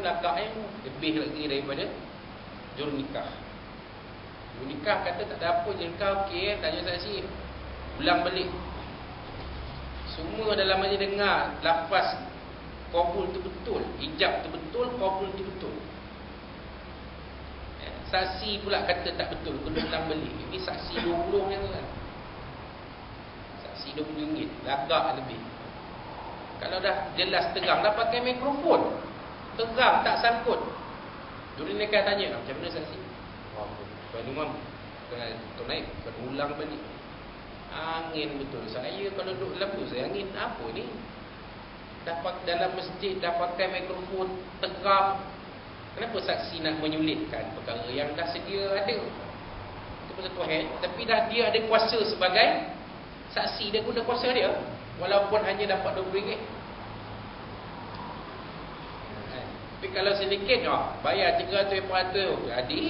lagaknya lebih lagi daripada juru nikah. Juru nikah kata tak ada apa, juru nikah okey, tanya saksi, ulang balik. Semua dalam majlis dengar lafaz qabul tu betul, ijab tu betul, qabul tu betul. Saksi pula kata tak betul, kena ulang balik. Ini saksi 20 yang kan. Saksi RM20, lagak lebih. Kalau dah jelas terang, dah pakai mikrofon, terang tak sangkut. Juri nikah tanya, macam mana saksi? Tuan Imam kena naik, kena ulang balik. Angin betul. Saya kalau duduk dalam tu, saya angin apa ni? Dapat dalam masjid, dah pakai mikrofon, terang. Kenapa saksi nak menyulitkan perkara yang dah sedia ada? Itu pasal Tuhan. Tapi dah dia ada kuasa sebagai saksi, dia guna kuasa dia, walaupun hanya dapat RM20. Tapi kalau sedikit, bayar 300-400, jadi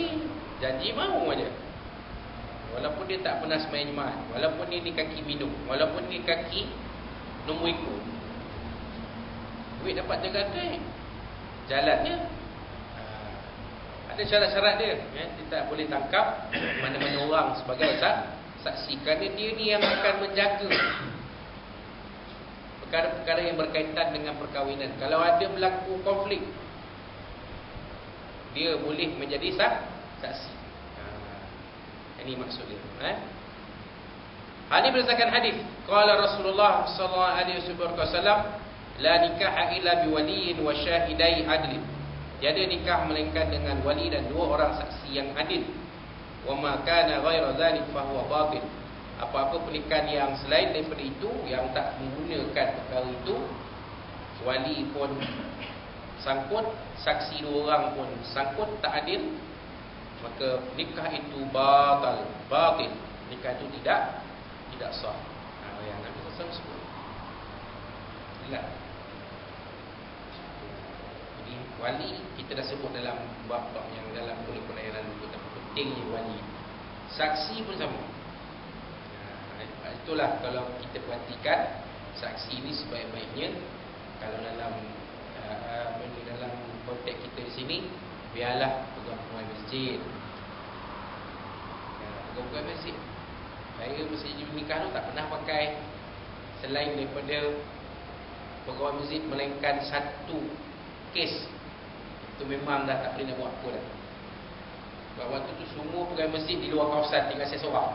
janji mahu aja. Walaupun dia tak pernah sembahyang Jumaat, walaupun ini kaki minum, walaupun ini kaki nombor ikut, duit dapat 300. Jalannya ada syarat-syarat dia, dia tak boleh tangkap mana-mana orang sebagai saksi, kerana dia ni yang akan menjaga perkara-perkara yang berkaitan dengan perkahwinan. Kalau ada berlaku konflik, dia boleh menjadi saksi. Ini maksud dia. Hal ini berdasarkan hadis. Qala Rasulullah sallallahu alaihi wasallam, la nikaha illa biwaliyin wa syahidai adlin. Tiada nikah melainkan dengan wali dan 2 orang saksi yang adil. Wa ma kana ghairu dzalik fa huwa batil. Apa-apa pernikahan yang selain daripada itu, yang tak menggunakan perkara itu, wali pun sangkut, saksi 2 orang pun sangkut, tak adil, maka nikah itu batil. Nikah itu tidak sah. Yang Nabi SAW sebut. Jelas. Jadi wali kita dah sebut dalam bab-bab yang dalam kuliah yang lalu, betapa pentingnya wali. Saksi pun sama. Itulah kalau kita perhatikan saksi ini sebaik-baiknya, kalau dalam dalam konteks kita di sini, biarlah pegawai masjid. Pegawai masjid. Saya masjid nikah tu tak pernah pakai selain daripada pegawai masjid, melainkan satu kes. Itu memang dah tak boleh nak buat apa dah. Sebab waktu tu semua pegawai masjid di luar kawasan, tinggal saya seorang.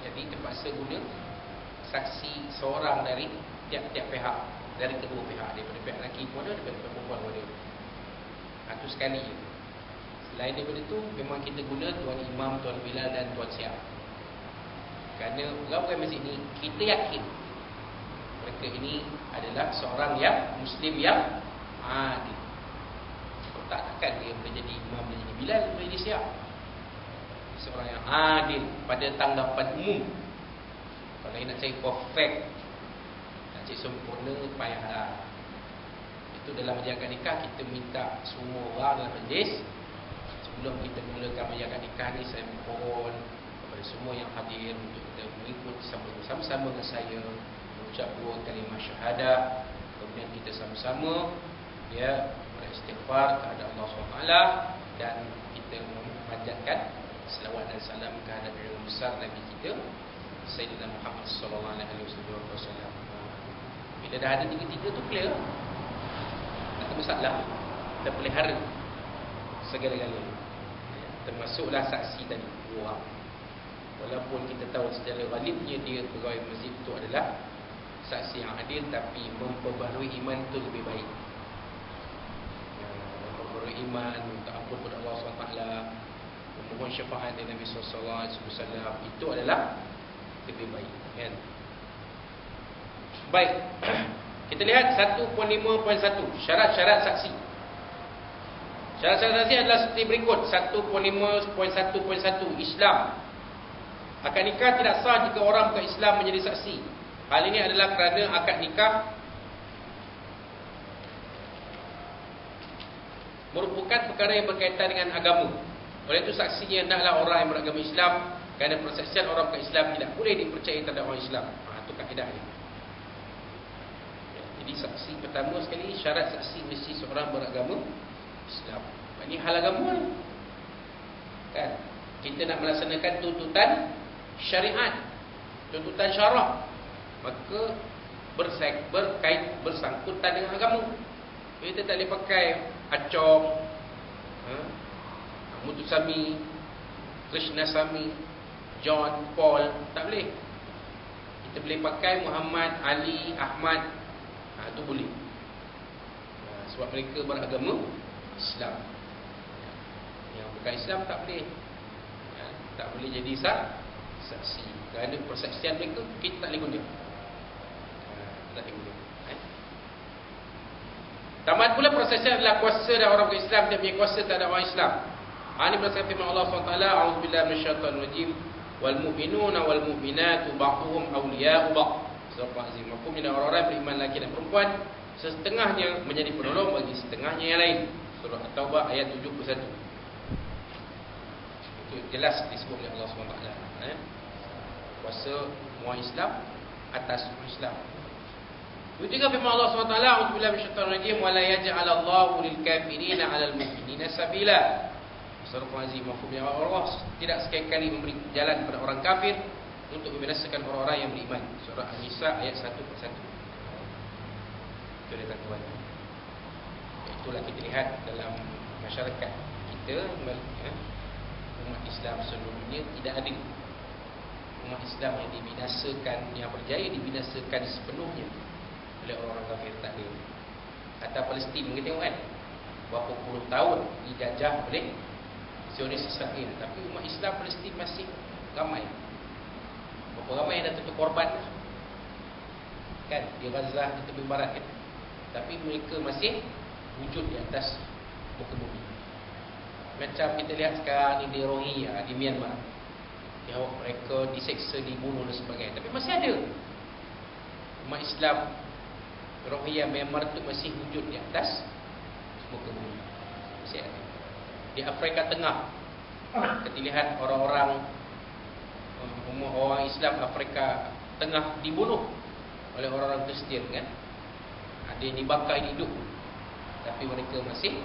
Jadi terpaksa guna saksi seorang dari tiap-tiap pihak, dari kedua pihak, daripada pihak lelaki pun ada, daripada pihak perempuan pun ada. Itu sekali je. Selain daripada itu, memang kita guna Tuan Imam, Tuan Bilal dan Tuan Siap. Kerana pegawai masjid ni, kita yakin mereka ini adalah seorang yang Muslim yang adil. Takkan dia boleh jadi Imam, boleh jadi Bilal, boleh jadi Siap. Seorang yang adil pada tanggapan umum. Kalau nak cari perfect, nak cari sempurna, payahlah. Itu dalam menjaga nikah, kita minta semua orang dalam majlis, sebelum kita mulakan menjaga nikah ni, saya mohon kepada semua yang hadir untuk kita mengikut sama-sama dengan saya, mengucap 2 kalimah syahadah, kemudian kita sama-sama beristighfar kepada Allah SWT, dan kita memanjatkan selawat dan salam kehadrat yang besar Nabi kita Sayyidina Muhammad sallallahu alaihi wasallam. Bila dah ada 3 tu clear, tak ada masalah, kita pelihara segala-galanya, termasuklah saksi tadi 2 orang. Walaupun kita tahu secara ghalibnya dia pegawai masjid itu adalah saksi yang adil, tapi memperbaharui iman itu lebih baik. Memperbaharui iman, minta ampun kepada Allah SWT, memohon syafaat dari Nabi SAW, itu adalah lebih baik, kan? Baik. Kita lihat 1.5.1, syarat-syarat saksi. Syarat-syarat saksi adalah seperti berikut. 1.5.1.1, Islam. Akad nikah tidak sah jika orang bukan Islam menjadi saksi. Hal ini adalah kerana akad nikah merupakan perkara yang berkaitan dengan agama. Oleh itu saksinya hendaklah orang yang beragama Islam, kerana persaksian orang bukan Islam tidak boleh dipercayai terhadap orang Islam. Itu kaedahnya. Jadi saksi pertama sekali, syarat saksi mesti seorang beragama Islam. Ini hal agama ni. Kan? Kita nak melaksanakan tuntutan syariat, tuntutan syarak, maka bersangkutan dengan agama. Kita tak boleh pakai Acong, Muthusami, Krishnasamy, John, Paul. Tak boleh. Kita boleh pakai Muhammad, Ali, Ahmad. Itu boleh. Sebab mereka beragama Islam. Yang bukan Islam tak boleh. Tak boleh jadi saksi. Kerana persaksian mereka kita tak boleh guna. Tak boleh guna. Tamat pula persaksian adalah kuasa dan orang Islam dia punya kuasa terhadap orang Islam. Ini berdasarkan firman Allah SWT, A'udzubillahi minasyaitonir rajim, wal mu'minuna wal mu'minatu ba'dhuhum awliya'u ba'd. Surah Azim. Maksudnya orang-orang beriman lelaki dan perempuan, setengahnya menjadi penolong bagi setengahnya yang lain. Surah At-Taubah ayat 71. Itu jelas disebut oleh Allah SWT. Kuasa orang Islam atas orang Islam. Itu juga firman Allah SWT, A'udzubillahi minasyaitonir rajim, wa la yaj'alallahu lil kafirina 'alal mu'minina sabila. Surah Azim. Maksudnya Allah tidak sekali-kali memberi jalan kepada orang kafir untuk membinasakan orang-orang yang beriman. Surah An-Nisa ayat 1/1. Itu dia tuan. Itulah kita lihat dalam masyarakat kita, umat Islam seluruhnya tidak ada umat Islam yang dibinasakan, yang berjaya dibinasakan sepenuhnya oleh orang-orang kafir. Tak ada. Kata Palestin, kita tengok kan, berapa puluh tahun dijajah oleh Zionis Israel, tapi umat Islam Palestin masih ramai. Berapa ramai yang dah tentu korban kan, di Gaza, di tepi barat kan? Tapi mereka masih wujud di atas muka bumi. Macam kita lihat sekarang ni di Rohingya di Myanmar, mereka diseksa, dibunuh dan sebagainya, tapi masih ada umat Islam Rohingya Myanmar tu masih wujud di atas muka bumi. Masih ada. Di Afrika Tengah kita lihat orang-orang Islam Afrika Tengah dibunuh oleh orang-orang Kristian kan. Ada yang dibakar hidup, tapi mereka masih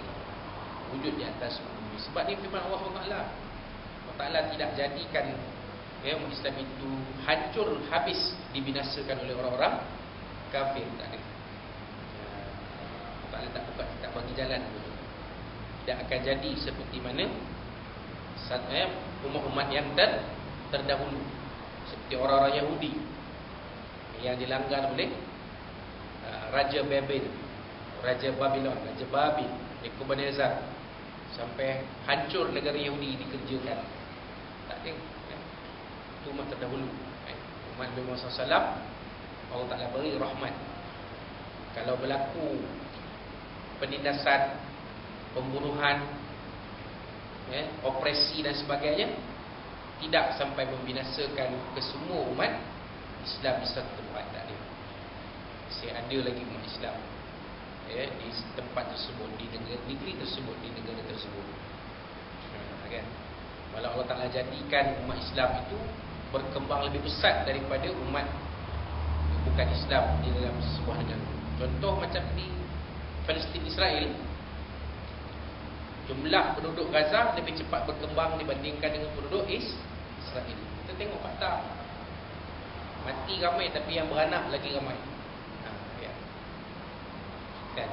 wujud di atas bumi. Sebab ni firman Allah SWT, Allah Ta'ala tidak jadikan umat Islam itu hancur habis, dibinasakan oleh orang-orang kafir. Tak ada. Allah Ta'ala tak bagi jalan. Tidak akan jadi seperti mana umat-umat yang terdahulu, seperti orang-orang Yahudi yang dilanggar oleh Raja Babel, Raja Babylon, Raja Babil, Nebuchadnezzar, sampai hancur negara Yahudi dikerjakan. Tak ada. Itu umat terdahulu. Umat Nabi Muhammad SAW, Allah Ta'ala beri rahmat. Kalau berlaku penindasan, pembunuhan, operasi dan sebagainya, tidak sampai membinasakan kesemua umat Islam di satu tempat. Tak ada. Masih ada lagi umat Islam di tempat tersebut, di negeri tersebut, di negara tersebut. Kan? Walau Allah Ta'ala jadikan umat Islam itu berkembang lebih pesat daripada umat bukan Islam di dalam sebuah negara. Contoh macam di Palestin, Israel, jumlah penduduk Gaza lebih cepat berkembang dibandingkan dengan penduduk Israel. Kita tengok fakta. Mati ramai, tapi yang beranak lagi ramai. Kan?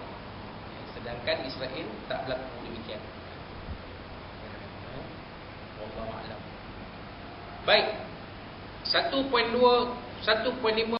Sedangkan Israel tak berlaku demikian. Wallahu a'lam. Baik. 1.2, 1.5